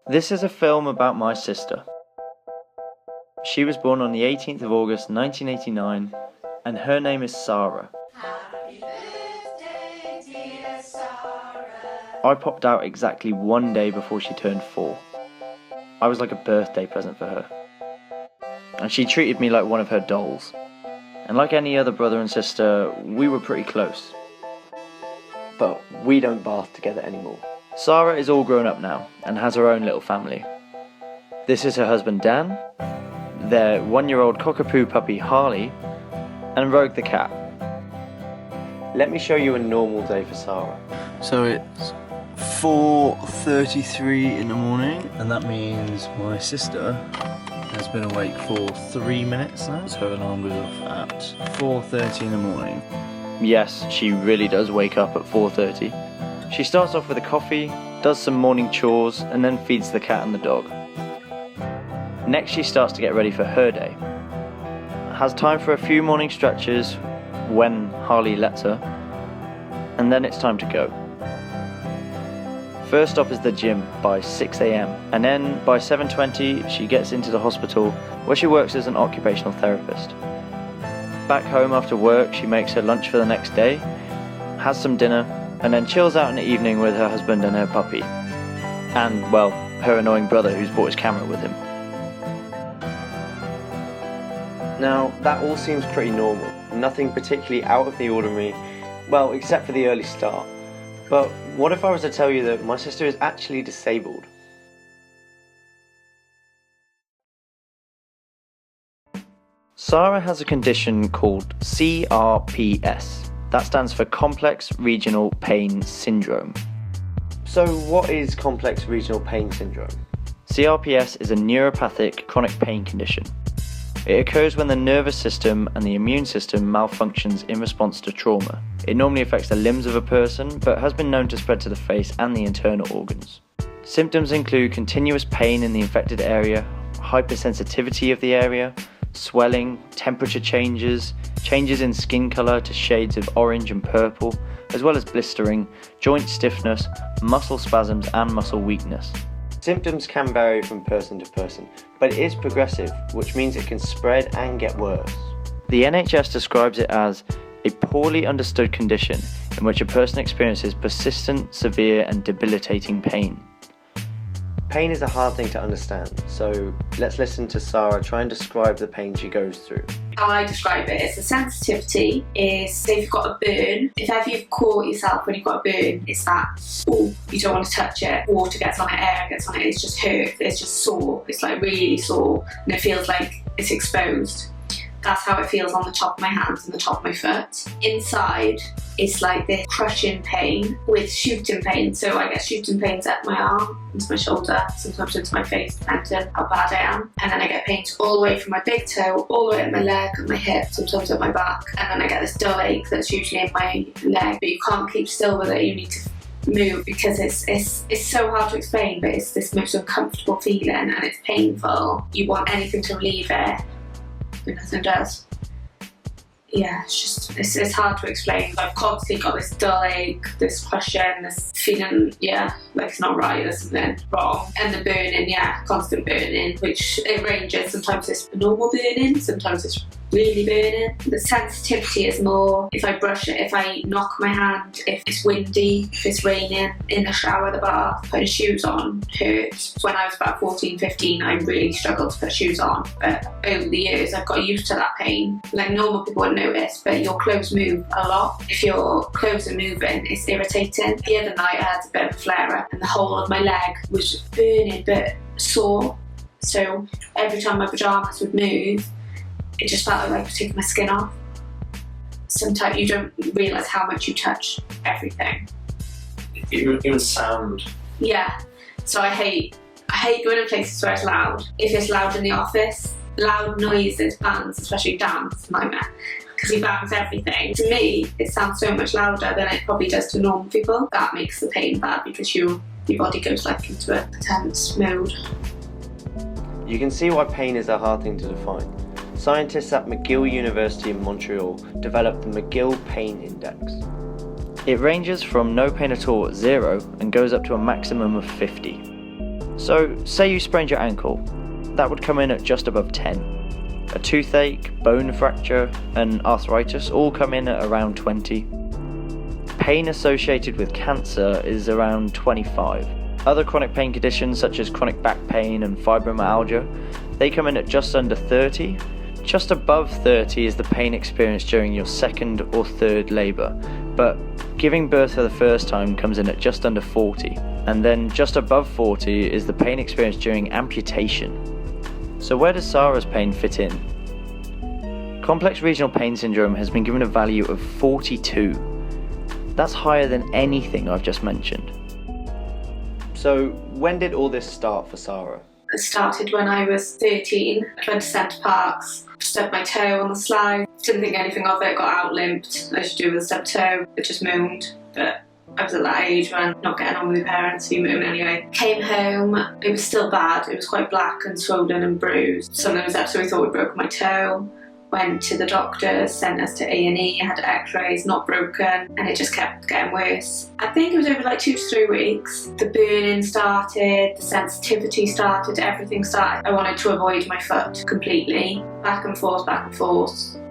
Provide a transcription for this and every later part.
This is a film about my sister. She was born on the 18th of August 1989, and her name is Sarah. Happy birthday, dear Sarah. I popped out exactly one day before she turned 4. I was like a birthday present for her. And she treated me like one of her dolls. And like any other brother and sister, we were pretty close. But we don't bath together anymore. Sarah is all grown up now and has her own little family. This is her husband Dan, their 1-year-old cockapoo puppy Harley, and Rogue the cat. Let me show you a normal day for Sarah. So it's 4:33 in the morning, and that means my sister has been awake for 3 minutes now, so her alarm goes off at 4:30 in the morning. Yes, she really does wake up at 4:30. She starts off with a coffee, does some morning chores, and then feeds the cat and the dog. Next she starts to get ready for her day. Has time for a few morning stretches when Harley lets her, and then it's time to go. First stop is the gym by 6 AM, and then by 7:20 she gets into the hospital where she works as an occupational therapist. Back home after work she makes her lunch for the next day, has some dinner, and then chills out in the evening with her husband and her puppy. And, well, her annoying brother who's brought his camera with him. Now, that all seems pretty normal. Nothing particularly out of the ordinary, well, except for the early start. But what if I was to tell you that my sister is actually disabled? Sarah has a condition called CRPS. That stands for Complex Regional Pain Syndrome. So what is Complex Regional Pain Syndrome? CRPS is a neuropathic chronic pain condition. It occurs when the nervous system and the immune system malfunctions in response to trauma. It normally affects the limbs of a person, but has been known to spread to the face and the internal organs. Symptoms include continuous pain in the infected area, hypersensitivity of the area, swelling, temperature changes, changes in skin colour to shades of orange and purple, as well as blistering, joint stiffness, muscle spasms and muscle weakness. Symptoms can vary from person to person, but it is progressive, which means it can spread and get worse. The NHS describes it as a poorly understood condition in which a person experiences persistent, severe and debilitating pain. Pain is a hard thing to understand, so let's listen to Sarah try and describe the pain she goes through. How I describe it is the sensitivity is, say if you've got a burn, if ever you've caught yourself when you've got a burn, it's that, oh, you don't want to touch it, water gets on it, air gets on it, it's just hurt, it's just sore, it's like really sore, and it feels like it's exposed. That's how it feels on the top of my hands and the top of my foot. Inside, it's like this crushing pain with shooting pain. So I get shooting pains at my arm, into my shoulder, sometimes into my face, depending how bad I am. And then I get pains all the way from my big toe, all the way at my leg, at my hip, sometimes at my back. And then I get this dull ache that's usually in my leg, but you can't keep still with it, you need to move because it's so hard to explain, but it's this most uncomfortable feeling and it's painful. You want anything to relieve it, but nothing does. Yeah, it's hard to explain. I've constantly got this dull ache, this crushing, this feeling, yeah, like it's not right, there's something wrong. And the burning, yeah, constant burning, which it ranges. Sometimes it's normal burning, sometimes it's really burning. The sensitivity is more if I brush it, if I knock my hand, if it's windy, if it's raining, in the shower, the bath, putting shoes on hurts. When I was about 14, 15, I really struggled to put shoes on. But over the years, I've got used to that pain. Like normal people wouldn't notice, but your clothes move a lot. If your clothes are moving, it's irritating. The other night I had a bit of a flare up and the whole of my leg was burning but sore. So every time my pyjamas would move, it just felt like I was taking my skin off. Sometimes you don't realise how much you touch everything. Even sound. Yeah. So I hate going in places where it's loud. If it's loud in the office, loud noises, bands, especially dance, nightmare. Because he bangs everything. To me, it sounds so much louder than it probably does to normal people. That makes the pain bad because your body goes like into a tense mode. You can see why pain is a hard thing to define. Scientists at McGill University in Montreal developed the McGill Pain Index. It ranges from no pain at all at 0 and goes up to a maximum of 50. So, say you sprained your ankle, that would come in at just above 10. A toothache, bone fracture, and arthritis all come in at around 20. Pain associated with cancer is around 25. Other chronic pain conditions such as chronic back pain and fibromyalgia, they come in at just under 30. Just above 30 is the pain experienced during your second or third labour, but giving birth for the first time comes in at just under 40. And then just above 40 is the pain experienced during amputation. So where does Sarah's pain fit in? Complex regional pain syndrome has been given a value of 42. That's higher than anything I've just mentioned. So when did all this start for Sarah? It started when I was 13. I went to Centre Parks, stubbed my toe on the slide, didn't think anything of it, got out limped, as you do with a stubbed toe. It just moaned, but I was at that age when I'm not getting on with my parents, so you moan anyway. Came home, it was still bad, it was quite black and swollen and bruised. Something was up, so we thought we'd broken my toe. Went to the doctor, sent us to A&E, had x-rays, not broken, and it just kept getting worse. I think it was over like 2 to 3 weeks. The burning started, the sensitivity started, everything started. I wanted to avoid my foot completely. Back and forth,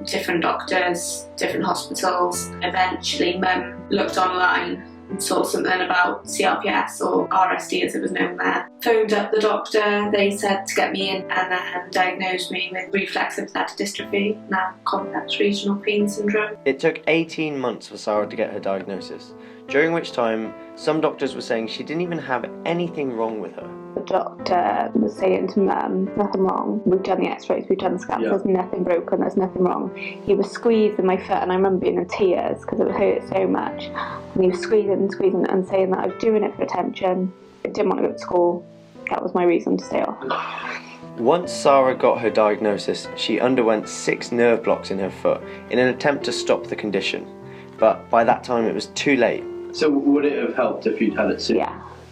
different doctors, different hospitals. Eventually, Mum looked online and saw something about CRPS or RSD as it was known there. Phoned up the doctor, they said to get me in and then diagnosed me with reflex sympathetic dystrophy, now complex regional pain syndrome. It took 18 months for Sarah to get her diagnosis, during which time some doctors were saying she didn't even have anything wrong with her. The doctor was saying to Mum, nothing wrong. We've done the x-rays, we've done the scans, there's nothing broken, there's nothing wrong. He was squeezing my foot and I remember being in tears because it hurt so much. And he was squeezing and saying that I was doing it for attention. I didn't want to go to school. That was my reason to stay off. Once Sarah got her diagnosis, she underwent 6 nerve blocks in her foot in an attempt to stop the condition. But by that time it was too late. So would it have helped if you'd had it soon?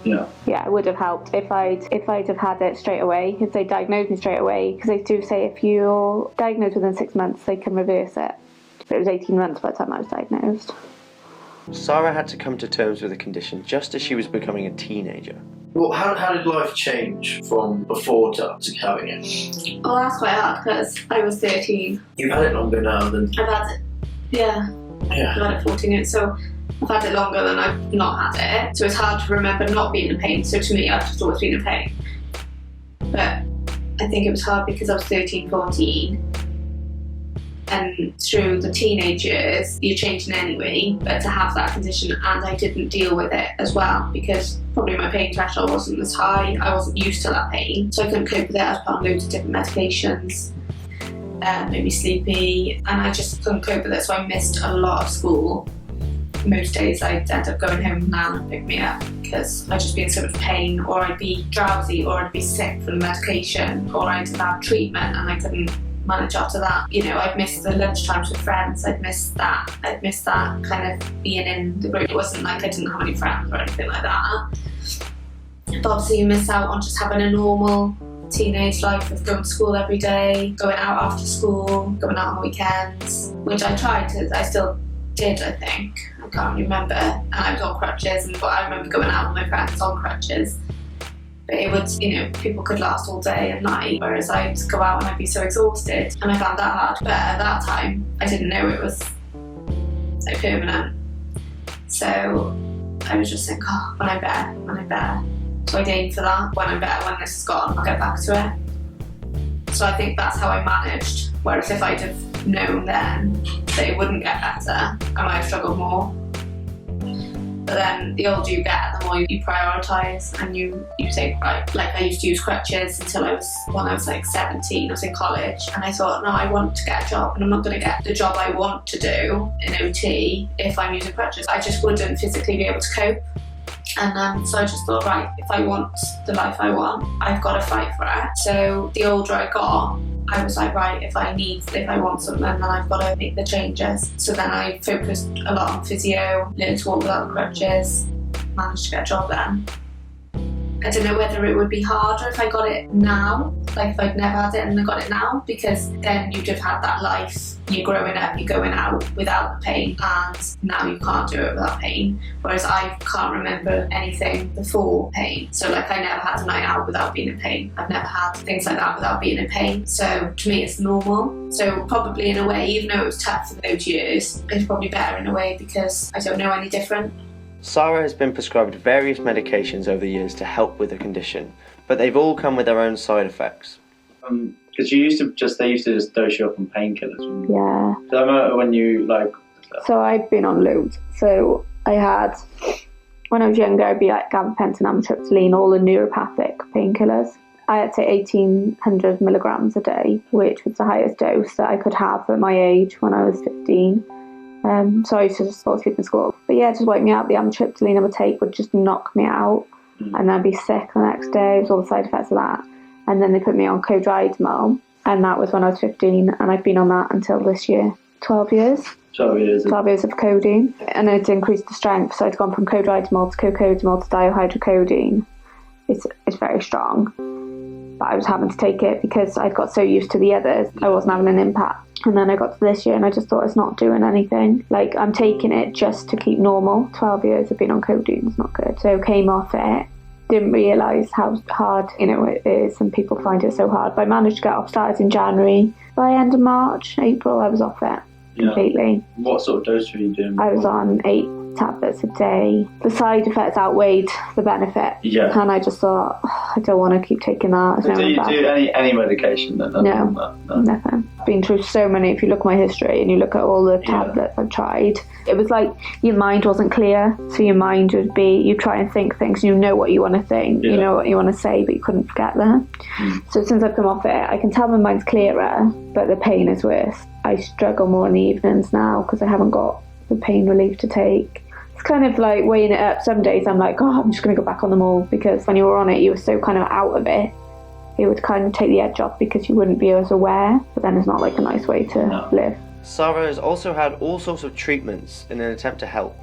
Yeah, it would have helped if I'd have had it straight away, if they diagnosed me straight away, because they do say if you're diagnosed within 6 months, they can reverse it. But it was 18 months by the time I was diagnosed. Sarah had to come to terms with the condition just as she was becoming a teenager. Well, how did life change from before to having it? Well, that's quite hard because I was 13. You've had it longer now than... I've had it, yeah. I've had it 14 years, so I've had it longer than I've not had it. So it's hard to remember not being in pain. So to me, I've just always been in pain. But I think it was hard because I was 13, 14. And through the teenage years, you're changing anyway. But to have that condition, and I didn't deal with it as well because probably my pain threshold wasn't as high. I wasn't used to that pain. So I couldn't cope with it. I was put on loads of different medications. Made me sleepy. And I just couldn't cope with it. So I missed a lot of school. Most days I'd end up going home and Nan would pick me up because I'd just be in so much pain, or I'd be drowsy, or I'd be sick from the medication, or I'd have treatment and I couldn't manage after that. You know, I'd miss the lunchtimes with friends, I'd miss that kind of being in the group. It wasn't like I didn't have any friends or anything like that. But obviously you miss out on just having a normal teenage life of going to school every day, going out after school, going out on weekends, which I tried to, I still did, I think. I can't remember. And I was on crutches, but I remember going out with my friends on crutches. But it would, you know, people could last all day and night, whereas I'd go out and I'd be so exhausted. And I found that hard. But at that time, I didn't know it was so permanent. So I was just like, oh, when I'm better. So I'd aim for that. When I'm better, when this is gone, I'll get back to it. So I think that's how I managed. Whereas if I'd have known then that it wouldn't get better, I might have struggled more. But then the older you get, the more you prioritise and you think, right, like I used to use crutches until when I was like 17, I was in college, and I thought, no, I want to get a job and I'm not going to get the job I want to do in OT if I'm using crutches. I just wouldn't physically be able to cope. And so I just thought, right, if I want the life I want, I've got to fight for it. So the older I got, I was like, right, if I want something, then I've got to make the changes. So then I focused a lot on physio, learned to walk without the crutches, managed to get a job then. I don't know whether it would be harder if I got it now, like if I'd never had it and I got it now, because then you'd have had that life. You're growing up, you're going out without the pain, and now you can't do it without pain. Whereas I can't remember anything before pain. So like I never had a night out without being in pain. I've never had things like that without being in pain. So to me it's normal. So probably in a way, even though it was tough for those years, it's probably better in a way because I don't know any different. Sarah has been prescribed various medications over the years to help with the condition, but they've all come with their own side effects. Because they used to just dose you up on painkillers. Yeah. So I remember when you So I've been on loads. So I had, when I was younger, I'd be like gabapentin, amitriptyline, all the neuropathic painkillers. I had to 1,800 milligrams a day, which was the highest dose that I could have at my age when I was 15. So I used to just fall asleep in school. But yeah, it just wiped me out. The amitriptyline I would take would just knock me out, and then I'd be sick the next day. It was all the side effects of that. And then they put me on codridamol, and that was when I was 15, and I've been on that until this year. 12 years. 12 years. 12 years of codeine. And it increased the strength, so I'd gone from codridamol to cocodamol to dihydrocodeine. It's very strong. But I was having to take it because I'd got so used to the others, I wasn't having an impact. And then I got to this year and I just thought it's not doing anything. Like, I'm taking it just to keep normal. 12 years I've been on codeine, it's not good. So came off it, didn't realise how hard, it is, and people find it so hard. But I managed to get off, started in January. By end of March, April, I was off it completely. What sort of dose were you doing? I was on 8 tablets a day. The side effects outweighed the benefit. Yeah. And I just thought, I don't want to keep taking that. Do you do any medication then? No, nothing. I've been through so many. If you look at my history and you look at all the tablets I've tried, it was like your mind wasn't clear. So your mind would be, you try and think things, you know what you want to think, you know what you want to say, but you couldn't get there. So since I've come off it, I can tell my mind's clearer, but the pain is worse. I struggle more in the evenings now because I haven't got the pain relief to take. It's kind of like weighing it up. Some days I'm like, I'm just going to go back on them all, because when you were on it, you were so kind of out of it. It would kind of take the edge off because you wouldn't be as aware, but then it's not like a nice way to live. Sarah has also had all sorts of treatments in an attempt to help.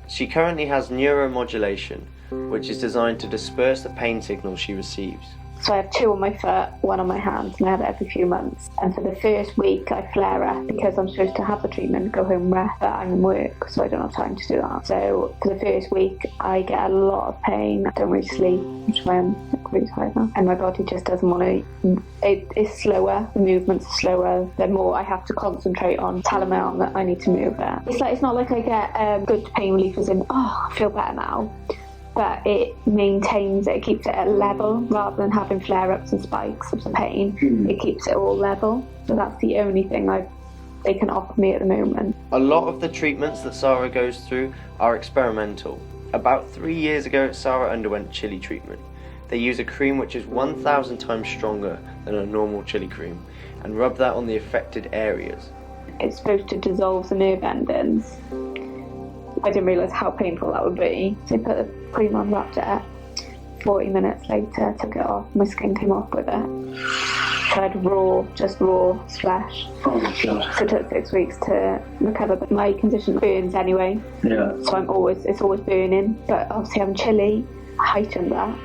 She currently has neuromodulation, which is designed to disperse the pain signals she receives. So I have 2 on my foot, 1 on my hand, and I have it every few months. And for the first week, I flare up because I'm supposed to have the treatment, go home, rest, but I'm in work, so I don't have time to do that. So for the first week, I get a lot of pain. I don't really sleep, which is why I'm really tired now. And my body just doesn't want to. It's slower. The movements are slower. The more I have to concentrate on telling my arm that I need to move it. It's not like I get good pain relief as in, I feel better now. But it maintains it, keeps it at level rather than having flare-ups and spikes of pain. It keeps it all level. So that's the only thing they can offer me at the moment. A lot of the treatments that Sarah goes through are experimental. About 3 years ago, Sarah underwent Chilli treatment. They use a cream which is 1,000 times stronger than a normal Chilli cream and rub that on the affected areas. It's supposed to dissolve the nerve endings. I didn't realise how painful that would be. So I put the cream on, wrapped it up. 40 minutes later, took it off. My skin came off with it. Tried just raw flesh. Oh my god. So it took 6 weeks to recover. But my condition burns anyway. Yeah. So it's always burning. But obviously having Chilli heightened that.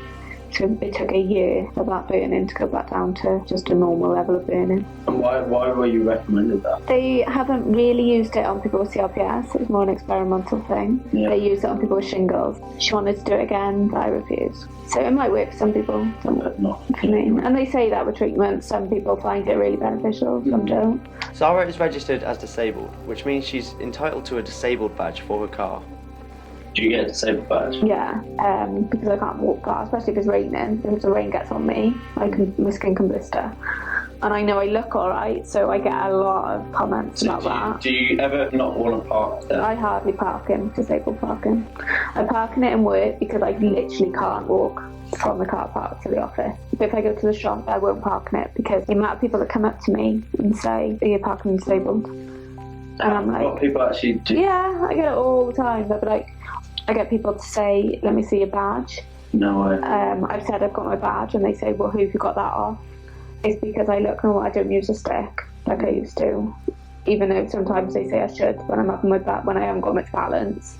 So it took a year for that burning to go back down to just a normal level of burning. And why were you recommended that? They haven't really used it on people with CRPS. It was more an experimental thing. Yeah. They used it on people with shingles. She wanted to do it again, but I refused. So it might work for some people, But not for me. And they say that with treatment, some people find it really beneficial, some don't. Sarah is registered as disabled, which means she's entitled to a disabled badge for her car. Do you get a disabled badge? Yeah, because I can't walk far, especially if it's raining. If the rain gets on me, my skin can blister. And I know I look alright, so I get a lot of comments about that. Do you ever not want to park there? I hardly park in disabled parking. I park in it in work because I literally can't walk from the car park to the office. But if I go to the shop, I won't park in it because the amount of people that come up to me and say, "Are you parking disabled?" And I'm like, what people actually do? yeah, I get it all the time. They'll be like, I get people to say, "Let me see your badge." No way. I've said I've got my badge, and they say, "Well, who have you got that off?" It's because I look normal. I don't use a stick like I used to, even though sometimes they say I should when I'm up on my back when I haven't got much balance.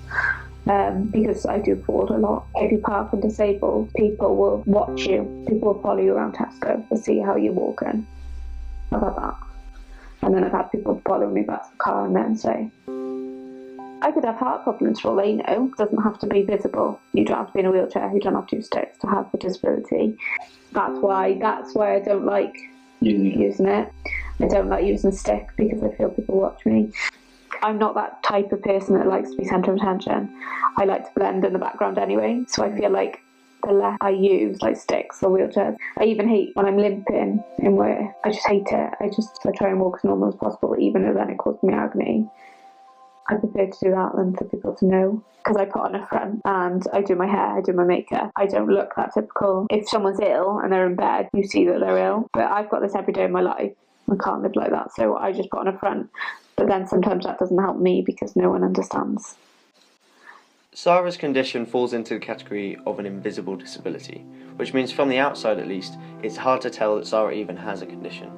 because I do fall a lot. If you park and disabled, people will watch you. People will follow you around Tesco to see how you're walking. How about that? And then I've had people follow me back to the car and then say, I could have heart problems for all they know. It doesn't have to be visible. You don't have to be in a wheelchair. You don't have to use sticks to have a disability. That's why I don't like using it. I don't like using a stick because I feel people watch me. I'm not that type of person that likes to be centre of attention. I like to blend in the background anyway. So I feel like the less I use, like sticks or wheelchairs. I even hate when I'm limping in work. I just hate it. I try and walk as normal as possible, even though then it causes me agony. I prefer to do that than for people to know, because I put on a front and I do my hair, I do my makeup. I don't look that typical. If someone's ill and they're in bed, you see that they're ill. But I've got this every day of my life. I can't live like that, so I just put on a front. But then sometimes that doesn't help me because no one understands. Sarah's condition falls into the category of an invisible disability, which means from the outside at least, it's hard to tell that Sarah even has a condition.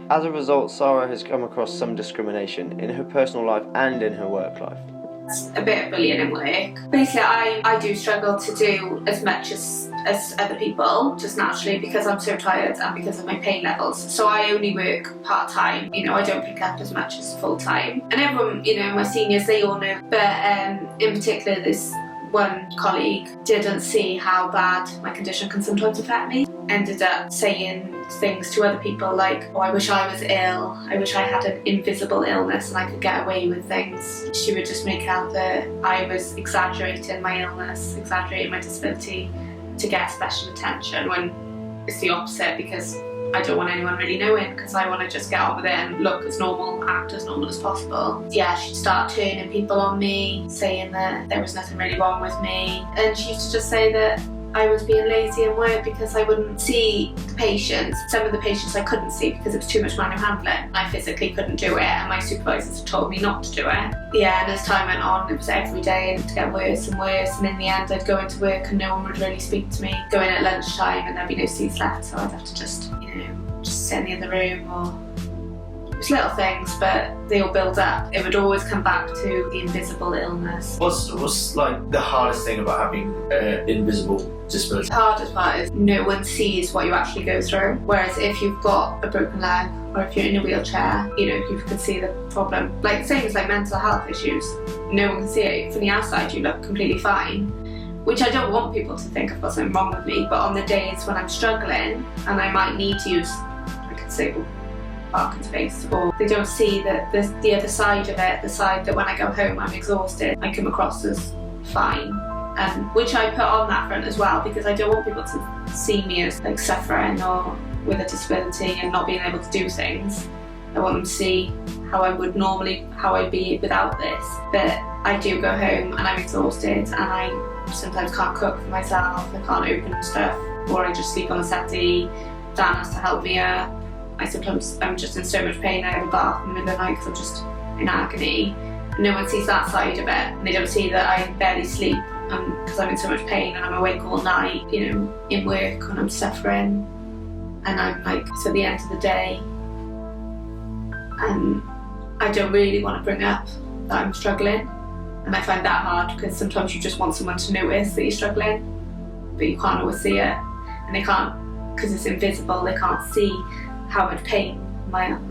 As a result, Sarah has come across some discrimination in her personal life and in her work life. A bit of bullying in work. Basically, I do struggle to do as much as other people, just naturally, because I'm so tired and because of my pain levels. So I only work part-time, I don't pick up as much as full-time. And everyone, my seniors, they all know. But in particular, this one colleague didn't see how bad my condition can sometimes affect me. Ended up saying things to other people like, oh, I wish I was ill, I wish I had an invisible illness and I could get away with things. She would just make out that I was exaggerating my illness, exaggerating my disability to get special attention, when it's the opposite, because I don't want anyone really knowing, because I want to just get on with it and look as normal, act as normal as possible. Yeah, she'd start turning people on me, saying that there was nothing really wrong with me, and she used to just say that I was being lazy in work because I wouldn't see the patients. Some of the patients I couldn't see because it was too much manual handling. I physically couldn't do it, and my supervisors had told me not to do it. Yeah, and as time went on, it was every day, and it would get worse and worse, and in the end I'd go into work and no one would really speak to me. Go in at lunchtime and there'd be no seats left, so I'd have to just sit in the other room, or it was little things, but they all build up. It would always come back to the invisible illness. What's like the hardest thing about having invisible disability? The hardest part is no one sees what you actually go through. Whereas if you've got a broken leg, or if you're in a wheelchair, you can see the problem. Like same as like mental health issues, no one can see it. From the outside, you look completely fine. Which I don't want people to think I've got something wrong with me, but on the days when I'm struggling and I might need to use like a disabled parking space, or they don't see that the other side of it, the side that when I go home I'm exhausted, I come across as fine, which I put on that front as well, because I don't want people to see me as like suffering or with a disability and not being able to do things. I want them to see how I'd be without this. But I do go home and I'm exhausted, and I sometimes can't cook for myself, I can't open stuff, or I just sleep on the settee. Dan has to help me up. I'm just in so much pain. I have a bath in the middle of the night because I'm just in agony. No one sees that side of it, and they don't see that I barely sleep because I'm in so much pain and I'm awake all night, in work when I'm suffering. And I'm like, it's at the end of the day, and I don't really want to bring up that I'm struggling. And I find that hard because sometimes you just want someone to notice that you're struggling, but you can't always see it, and they can't, because it's invisible. They can't see how much pain I'm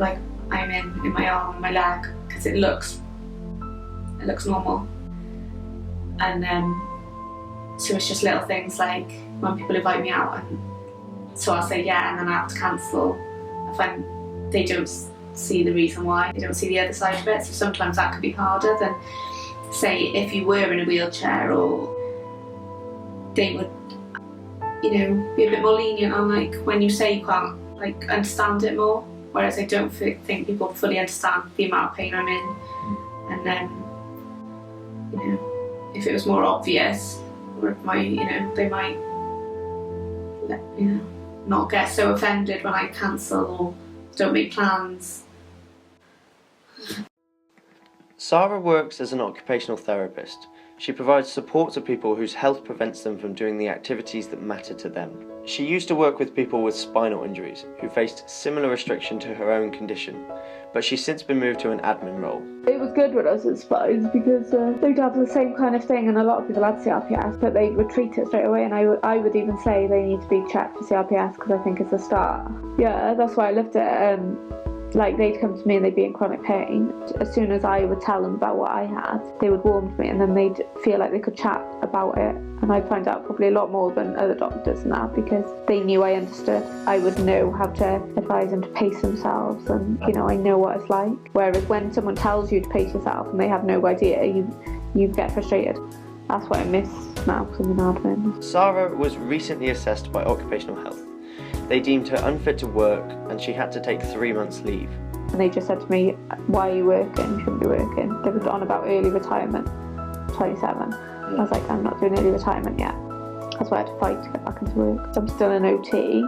in my arm and my leg, because it looks normal. And so it's just little things like when people invite me out, and so I'll say yeah, and then I have to cancel. I find they don't see the reason why, they don't see the other side of it, so sometimes that could be harder than, say, if you were in a wheelchair, or they would be a bit more lenient on like when you say you can't understand it more, whereas I don't think people fully understand the amount of pain I'm in. And then if it was more obvious, or if they might not get so offended when I cancel or don't make plans. Sarah works as an occupational therapist, She provides support to people whose health prevents them from doing the activities that matter to them. She used to work with people with spinal injuries who faced similar restriction to her own condition, but she's since been moved to an admin role. It was good when I was at Spines because they'd have the same kind of thing, and a lot of people had CRPS, but they would treat it straight away, and I would even say they need to be checked for CRPS because I think it's a start. Yeah, that's why I loved it. Like, they'd come to me and they'd be in chronic pain. As soon as I would tell them about what I had, they would warm to me, and then they'd feel like they could chat about it. And I'd find out probably a lot more than other doctors and that, because they knew I understood. I would know how to advise them to pace themselves, and, you know, I know what it's like. Whereas when someone tells you to pace yourself and they have no idea, you get frustrated. That's what I miss now because I'm in admin. Sarah was recently assessed by Occupational Health. They deemed her unfit to work and she had to take 3 months leave. And they just said to me, why are you working? You shouldn't be working. They were on about early retirement, 27. I was like, I'm not doing early retirement yet. That's why I had to fight to get back into work. I'm still in OT,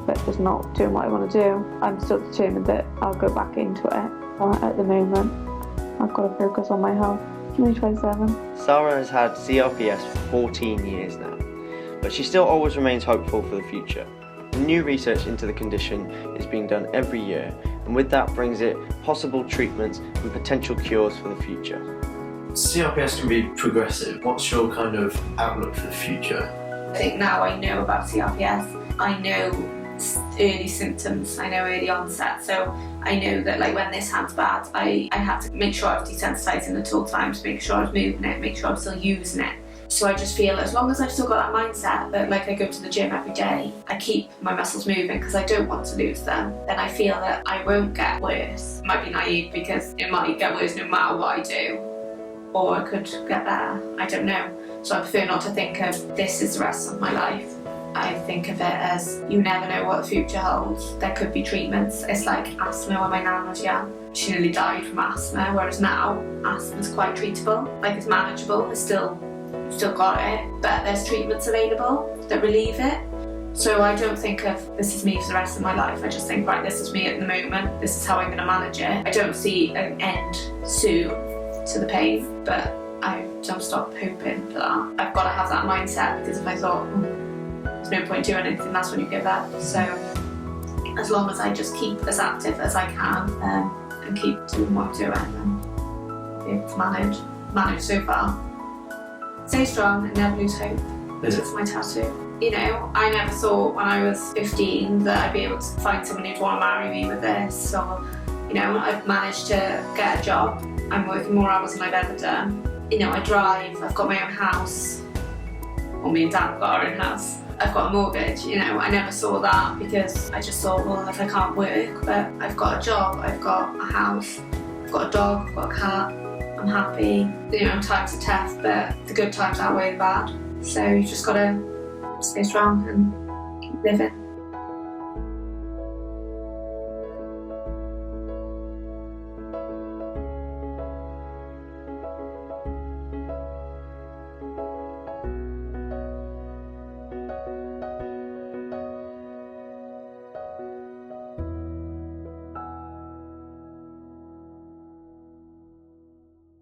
but just not doing what I want to do. I'm still determined that I'll go back into it. At the moment, I've got to focus on my health. I'm only 27. Sarah has had CRPS for 14 years now, but she still always remains hopeful for the future. New research into the condition is being done every year, and with that brings it possible treatments and potential cures for the future. CRPS can be progressive. What's your kind of outlook for the future? I think now I know about CRPS. I know early symptoms, I know early onset, so I know that, like, when this hand's bad, I had to make sure I was desensitising at all times, make sure I was moving it, make sure I was still using it. So I just feel as long as I've still got that mindset that, like, I go to the gym every day, I keep my muscles moving because I don't want to lose them, then I feel that I won't get worse. It might be naive because it might get worse no matter what I do, or it could get better, I don't know. So I prefer not to think of this is the rest of my life. I think of it as you never know what the future holds. There could be treatments. It's like asthma when my nan was young. She nearly died from asthma, whereas now asthma's quite treatable. Like, it's manageable, it's still got it, but there's treatments available that relieve it. So I don't think of this is me for the rest of my life. I just think, right, this is me at the moment, this is how I'm going to manage it. I don't see an end soon to the pain, but I don't stop hoping for that. I've got to have that mindset, because if I thought, there's no point doing anything, that's when you give up. So as long as I just keep as active as I can and keep doing what I'm doing, and be able to manage so far. Stay strong and never lose hope. That's my tattoo. You know, I never thought when I was 15 that I'd be able to find someone who'd want to marry me with this. Or, you know, I've managed to get a job. I'm working more hours than I've ever done. You know, I drive, I've got my own house. Well, me and Dad have got our own house. I've got a mortgage, you know, I never saw that because I just thought, well, if I can't work, but I've got a job, I've got a house, I've got a dog, I've got a cat. I'm happy. You know, times are tough, but the good times outweigh the bad. So you just gotta stay strong and keep living.